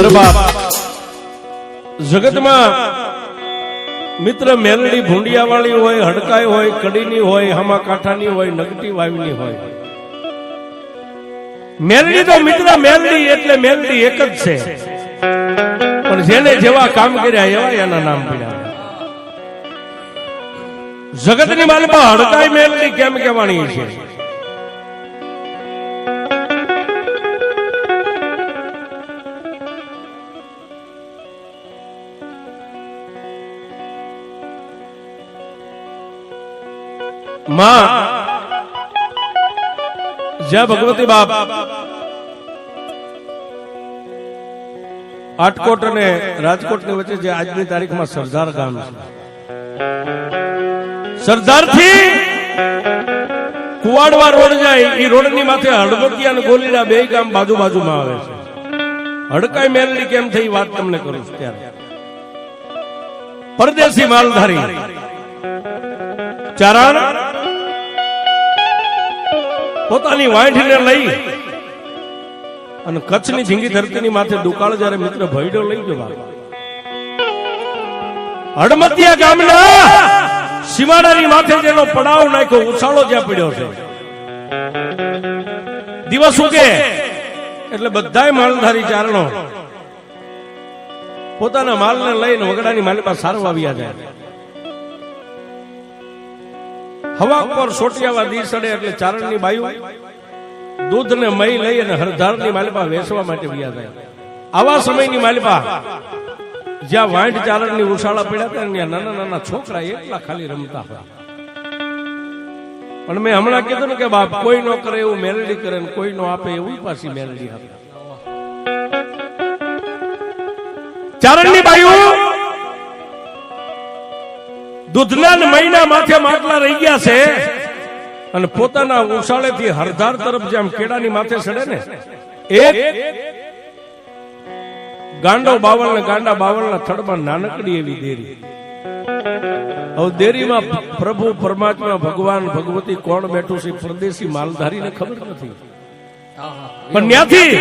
અરે બાપ જગતમાં મિત્ર મેલડી ભૂંડિયા વાળી હોય, હડકાઈ હોય, કડીની હોય, હામા કાંઠાની હોય, નગટી વાવીની હોય. મેલડી તો મિત્ર મેલડી એટલે મેલડી એક જ છે, પણ જેને જેવા કામ કર્યા એવા એના નામ પડ્યા. જગતની માલમાં હડકાઈ મેલડી કેમ કહેવાની છે? માં જ્યાં ભગવતી બાપ આટકોટ અને રાજકોટ ની વચ્ચે જે આજની તારીખમાં સરદાર ગામ છે, સરદાર થી કુવાડવા રોડ જાય, એ રોડ ની માથે હળવતિયા અને ગોલીડા બે ગામ બાજુ બાજુમાં આવે છે. હડકાઈ મેલડી કેમ થઈ વાત તમને કરું છું. ત્યારે પરદેશી માલધારી ચારણ પોતાની વાંઢીને લઈ અને કચ્છની ઝીંગી ધરતીની માથે દુકાળ જયારે મિત્ર ભયડો લઈ ગયો, હડમતિયા ગામના સીમાડાની માથે જેનો પડાવ નાખ્યો, ઉછાળો જ્યાં પડ્યો છે, દિવસ ઉગે એટલે બધાય માલધારી ચારણો પોતાના માલને લઈને વગડાની માલિપા સારવા આવ્યા જાય. હવા પર સોટિયાવા દી સડે એટલે ચારણની બાયુ દૂધ ને મહી લઈ અને હરધારની માલિપા વેચવા માટે વ્યા જાય. આવા સમયની માલિપા જ્યાં વાંઢ ચારણની ઉછાળા પડ્યા હતા, ત્યાં નાના નાના છોકરા એકલા ખાલી રમતા હતા. પણ મેં હમણાં કીધું ને કે બાપ કોઈ નો કરે એવું મેલડી કરે ને કોઈ નો આપે એવું પાછી મેલડી આપે. ચારણની બાયુ દૂધના મહિના માથે માટલા રહી ગયા છે અને પોતાના ઉછાળેથી હરધાર તરફ જેમ કેળાની માથે ચડે ને, એક ગાંડો બાવળ ને ગાંડા બાવળના થડમાં નાનકડી એવી દેરી. હવે દેરીમાં પ્રભુ પરમાત્મા ભગવાન ભગવતી કોણ બેઠું છે પરદેશી માલધારીને ખબર નથી, પણ ત્યાંથી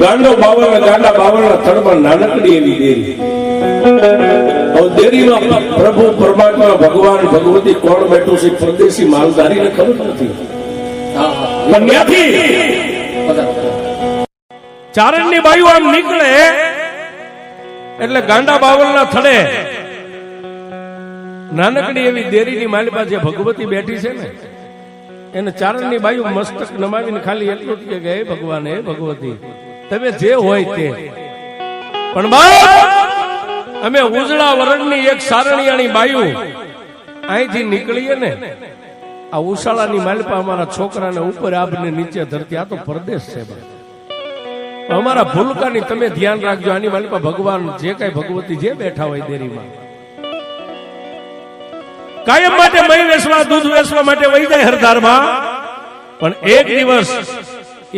ગાંડો બાવળ ને ગાંડા બાવળના થડમાં નાનકડી એવી દેરી. દેરીમાં પ્રભુ પરમાત્મા ભગવાન ભગવતી કોણ બેઠું છે પરદેશી માલધારીને ખબર નથી, પણ ત્યાંથી ચારણની બાયુ આમ નીકળે એટલે ગાંડા બાવળના થડે નાનકડી એવી દેરીની માલિપા જે ભગવતી બેઠી છે ને, એને ચારણની બાયુ મસ્તક નમાવીને ખાલી એટલું જ કે હે ભગવાન, હે ભગવતી, તમે જે હોય તે, પણ અમે ઉજળા વરણની એક સારણિયાની બાયુ અહીંથી નીકળીએ ને, આ ઉશાળાની માલિપા અમારા છોકરાને ઉપર આભને નીચે ધરતી. આ તો પરદેશ છે, અમારા ભૂલકાની તમે ધ્યાન રાખજો. આની માલિપા ભગવાન જે કઈ ભગવતી જે બેઠા હોય દેરીમાં કાયમ માટે મહી વેચવા દૂધ વેચવા માટે વહી જાય હરધારમાં. પણ એક દિવસ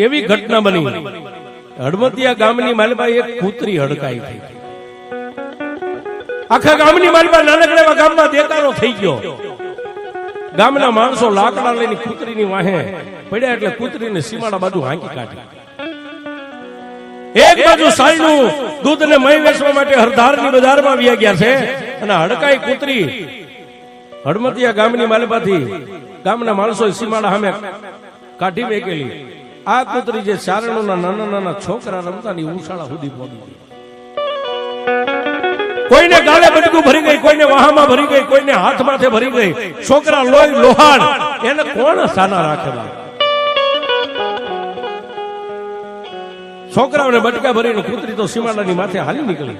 એવી ઘટના બની, હડમતિયા ગામની માલિપા એક કૂતરી હડકાઈ થઈ. આખા ગામની માલિપા નાનકડા ગામમાં દેકારો થઈ ગયો. ગામના માણસો લાકડા લઈને કૂતરીની વાહે પડ્યા એટલે કૂતરીને સીમાડા બાજુ હાંકી કાઢી. એક બાજુ સાઈનું દૂધ ને મહી વેચવા માટે હરધારની બજારમાં વ્યા ગયા છે અને હડકાઈ કૂતરી હડમતિયા ગામની માલિપાથી ગામના માણસો સીમાડા સામે કાઢી મેકેલી. આ કૂતરી જે ચારણોના નાના નાના છોકરા રમતા ની ઉછાળા સુધી પહોંચી ગઈ. કોઈને ગાળે બટકું ભરી ગઈ, કોઈને વાહામાં ભરી ગઈ, કોઈને હાથ માથે ભરી ગઈ. છોકરા લોહી લોહાણ, એને કોણ સાના રાખેલા? છોકરાઓને બટકા ભરીને કૂતરી તો સીમાડાની માથે હાલી નીકળી.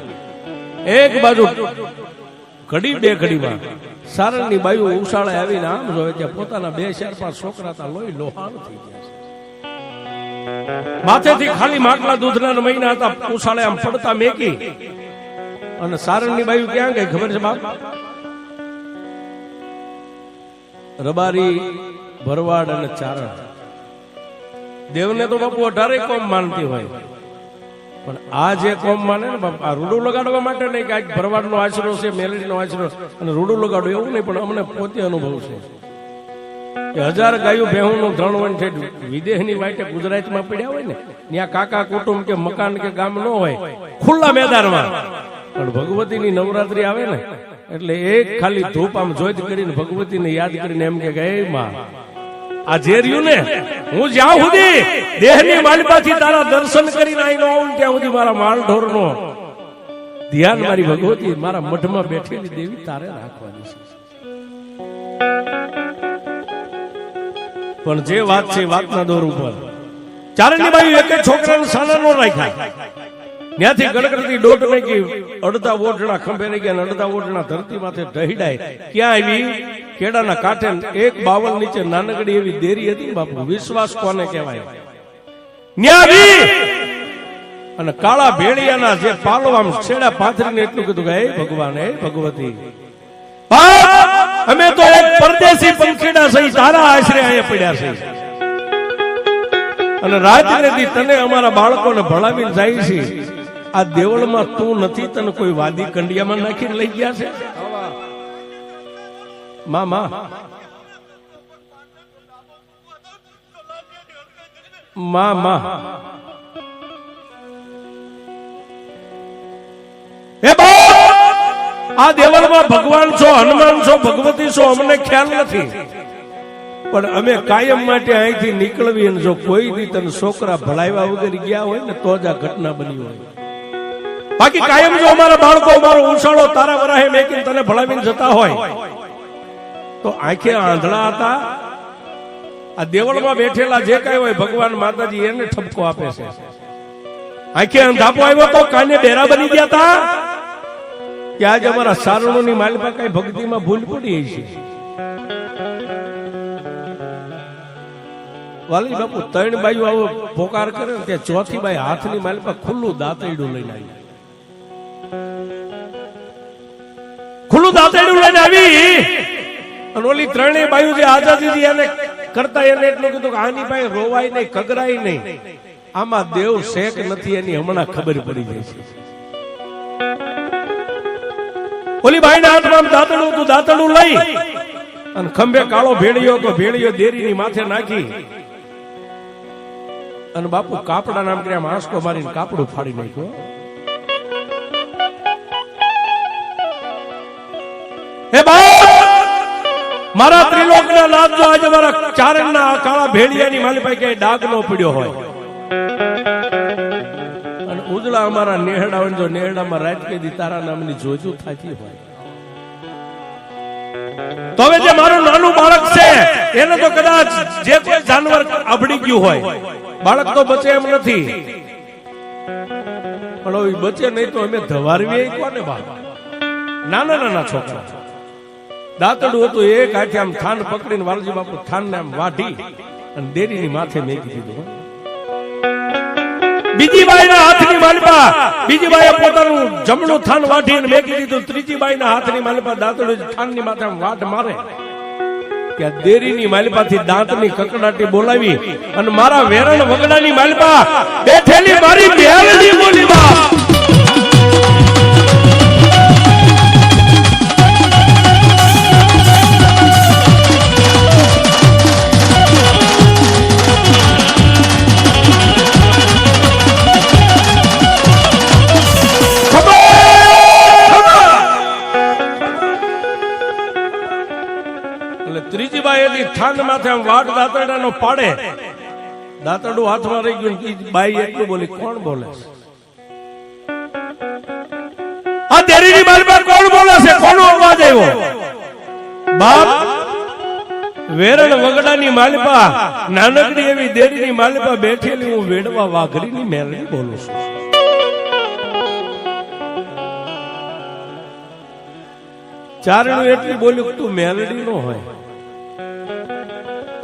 એક બાજુ ઘડી બે ઘડીમાં સારણની બાયુ ઉછાળે આવીને આમ જોવે ત્યાં પોતાના 2-4-5 છોકરા તા લોહી લોહાણ થઈ ગયા છે. માથેથી ખાલી માટલા દૂધના મહિના હતા, ઉછાળે આમ પડતા મેકી. અને સારણની બાયુ ક્યાં ગઈ ખબર છે બાપ? રબારી, ભરવાડ અને ચારણ. દેવને તો બાપુ 18 કોમ માનતી હોય, પણ આ જે કોમ માને ને બાપ, આ રૂડું લગાડવા માટે નહીં કે આ ભરવાડનો આશરો છે, મેલડીનો આશરો અને રૂડું લગાડવું એવું નહીં, પણ અમને પોતે અનુભવ છે. કે 1000 ગાયો ભેહુંનું ધણવણ છે વિદેશની વાટે ગુજરાતમાં પડ્યા હોય ને ત્યાં કાકા કુટુંબ કે મકાન કે ગામ ન હોય, ખુલ્લા મેદાનમાં, પણ ભગવતીની નવરાત્રી આવે ને એટલે એક ખાલી ધૂપ આમ જોઈત કરીને ભગવતીને યાદ કરીને એમ કે હે માં, આ જે રહ્યું ને હું જ્યાં સુધી દેહની માલિપાથી તારા દર્શન કરીને આવીને આવું ત્યાં સુધી મારા માલ ઢોરનો ધ્યાન મારી ભગવતી મારા મઠમાં બેઠેલી દેવી તારે રાખવાની છે. પણ જે વાત છે વાતના દોર ઉપર ચારણની બાઈ એક છોકરાને સાના નો રાખ્યા, ત્યાંથી ગણગણતી દોઢ નાખી, અડધા ઓઢણા ખંભે રહી ગયા, અડધા ઓઢણા ધરતી માથે ઢહીડાય. ક્યાં આવી? કેડાના કાંઠે એક બાવલ નીચે નાનકડી એવી દેરી હતી બાપુ, વિશ્વાસ કોને કહેવાય, ન્યા આવી અને કાળા ભેળિયાના જે પાલો આમ છેડા પાથરીને એટલું કીધું કે હે ભગવાન, હે ભગવતી, અમે તો એક પરદેશી પંખીડા સહી તારા આશરે અહીંયા પડ્યા છે અને રાત્રેથી તને અમારા બાળકોને ભણાવીને જાય છે. આ દેવળમાં તું નથી, તને કોઈ વાદી કંડિયામાં નાખીને લઈ ગયા છે? મામા મામા હે બા, આ દેવળમાં ભગવાન છો, હનુમાન છો, ભગવતી છો, અમને ખ્યાલ નથી, પણ અમે કાયમ માટે અહીંથી નીકળવી અને જો કોઈ દી તને છોકરા ભણાવ્યા વગર ગયા હોય ને તો જ આ ઘટના બની હોય. બાકી કાયમ જો અમારા બાળકો અમારો ઉછાળો તારા વરાહે મેકીને તને ભણાવીને જતા હોય તો આંખે આંધળા હતા. આ દેવળમાં બેઠેલા જે કઈ હોય ભગવાન માતાજી એને ઠપકો આપે છે. આંખે અંધાપો આવ્યો તો કાને ડેરા બની ગયા હતા કે આજ અમારા સારણોની માલપા કઈ ભક્તિમાં ભૂલ પડી છે. વાલી બાપુ ત્રણ બાજુ આવો પોકાર કરે ને ત્યાં ચોથી બાઈ હાથની માલપા ખુલ્લું દાંતરડું લઈને આવી, ખુલ્લું દાંતરડું લઈને આવી અને ઓલી ત્રણેય બાયુ જે આઝાદી એને કરતા એને એટલું કીધું કે આની પાસે રોવાય નહીં, કગરાય નહીં, આમાં દેવ શેક નથી એની હમણાં ખબર પડી જાય છે. ઓલી બાઈ ના હાથમાં દાંતડું તું દાંતડું લઈ અને ખંભે કાળો ભેળિયો તો ભેળિયો દેરીની માથે નાખી અને બાપુ કાપડા નામ કર્યા આંસકો મારીને કાપડું ફાડી નાખ્યું. હે બા, મારા ત્રિલોકના નાથ જો આજે મારા ચારણના કાળા ભેળિયાની માલી પાસે ક્યાંય ડાઘ નો પડ્યો હોય અને ઉજળા અમારા નેહડા જો નેહડામાં રાત કેદી તારા નામની જોજુ થતી હોય તો હવે જે મારું નાનું બાળક છે એને તો કદાચ જે કોઈ જાનવર અબડી ગયું હોય, બાળક તો બચે એમ નથી, પણ હવે બચે નહીં તો અમે ધવારવી કોને બા? નાના નાના છોકરા દાંતડું હતું એક હાથે આમ થાન પકડીને વાલજી બાપુ થાન ને આમ વાઢી અને દેરીની માથે મેકી દીધું. બીજી બાઈના હાથની માલપા બીજી બાઈએ પોતાનું જમણું થાન વાઢીને મેકી દીધું. ત્રીજી બાઈના હાથની માલપા દાંતડું થાનની માથે આમ વાટ મારે કે દેરીની માલપાથી દાંતની કકડાટી બોલાવી અને મારા વેરણ વગડાની માલપા બેઠેલી મારી બેલડી બોલી બા. ત્રીજી બાઈ થાન માથે આમ વાટ દાંતરડાનો પાડે, દાંતરડું હાથમાં રહી ગયું. બાઈ એટલું બોલી, કોણ બોલે છે? આ દેરીની બાલમાં કોણ બોલે છે? કોનો અવાજ આવ્યો? બાપ, વેરણ વગડાની માલપા નાનકડી એવી દેરીની માલપા બેઠેલી હું વેડવા વાઘરીની મેલડી બોલું છું. ચારણું એટલી બોલ્યું તું મેલડી નો હોય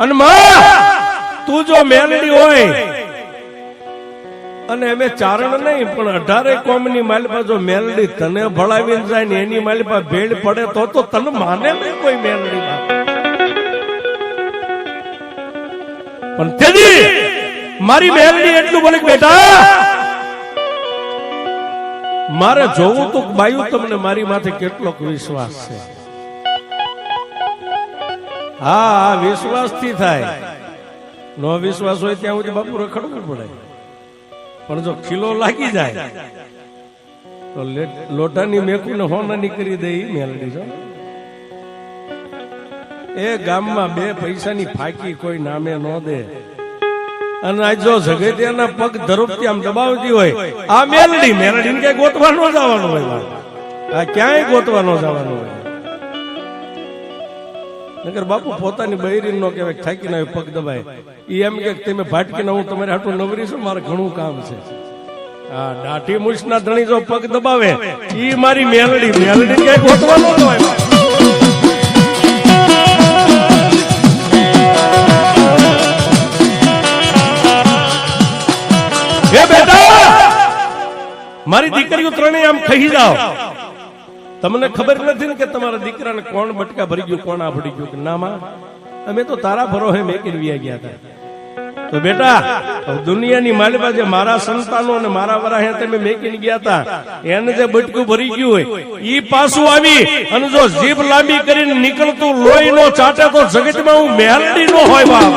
અને માં તું જો મેલડી હોય અને અમે ચારણ નહીં પણ 18 કોમની માલપા જો મેલડી તને ભળાવીને જાય ને એની માલપા ભેળ પડે તો તને માને નહીં કોઈ મેલડી. પણ તેદી મારી મેલડી એટલું બોલી બેટા મારે જોવું તો બાયુ તમને મારી માથે કેટલોક વિશ્વાસ છે. હા વિશ્વાસથી થાય. નો વિશ્વાસ હોય ત્યાં સુધી બાપુ રખડવું પડે. પણ જો ખીલો લાગી જાય તો લોટાની મેકુને હોનાની કરી દે મેલડી. જો એ ગામમાં 2 પૈસાની ફાકી કોઈ નામે ન દે અને આજ જો જગતિયાના પગ ધરોપથી આમ દબાવતી હોય આ મેલડી મેલડીને કઈ ગોતવા ન જવાનું હોય. આ ક્યાંય ગોતવા ન જવાનું હોય. નકર બાપુ પોતાની બૈરી નો કહેવાય થાકી ના પગ દબાય. ઈ એમ કે તમે ભાટકીને હું તમારે હાટું નવરી છું, મારે ઘણું કામ છે. હા દાઢી મૂછના ધણી જો પગ દબાવે ઈ મારી મેલડી મેલડી કઈ ગોતવા ન જવાય. એ બેટા મારી દીકરીઓ ત્રણેય આમ ખહી જાઓ. તમને ખબર નથી ને કે તમારા દીકરાને કોણ બટકા ભરી ગયું, કોણ આફડી ગયું? કે ના માં અમે તો તારા ભરોહે મેકીને વ્યા ગયા હતા. તો બેટા દુનિયાની માલિકા જે મારા સંતાનો અને મારા વરાહે તમે મેકીને ગયા હતા એને જે બટકું ભરી ગયું હોય ઈ પાછું આવી અને જો જીભ લાંબી કરીને નીકળતું લોહી નો ચાટે તો જગતમાં હું મેલડી નો હોય બાપ.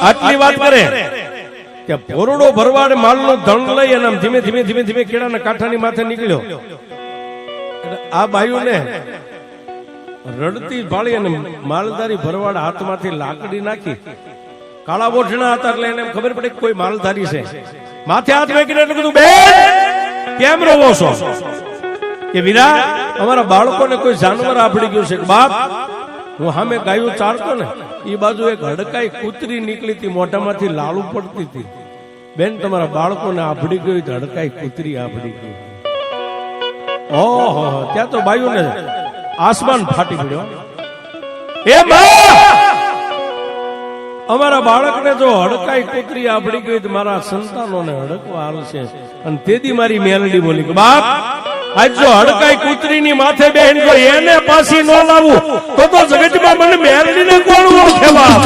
આટલી વાત કરે કે ભોરડો ભરવાડ માલનો ધણ લઈ અને ધીમે ધીમે ધીમે ધીમે કેળાના કાંઠાની માથે નીકળ્યો. આ બાયુને રડતી ભાળી અને માલધારી ભરવાડ હાથમાંથી લાકડી નાખી. કાળા બોઠણા હતા એટલે એને ખબર પડે કોઈ માલધારી છે. માથે હાથ મેકીને એટલે કીધું બેન કેમ રોવો છો? કે વીરા અમારા બાળકોને કોઈ જાનવર આપડી ગયું છે. બાપ હું સામે ગાયું ચારતો ને એ બાજુ એક હડકાઈ કૂતરી નીકળી હતી, મોઢામાંથી લાળું પડતી હતી. બેન તમારા બાળકોને આભડી ગયું તો હડકાઈ કૂતરી આભડી ગઈ. ઓહો ત્યાં તો બાયુને આસમાન ફાટી પડ્યો. એ અમારા બાળકને જો હડકાઈ કૂતરી આભડી ગઈ તો મારા સંતાનોને હડકવા હાલશે. અને તેથી મારી મેલડી બોલી કે બાપ આજ જો હડકાઈ કૂતરીની માથે બેન જો એને પાછી ન લાવું તો જગતમાં મને મેલડીને કોણ ઓળખે બાપ.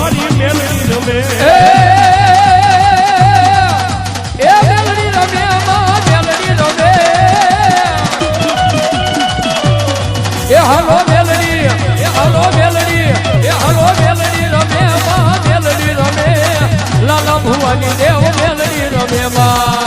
મારી મેલડી રમે એ મેલડી રમે માં મેલડી રમે એ હાલો મેલડી એ હાલો મેલડી એ હાલો મેલડી રમે માં મેલડી રમે લાલા ભુવાની દેવ મેલડી રમે માં.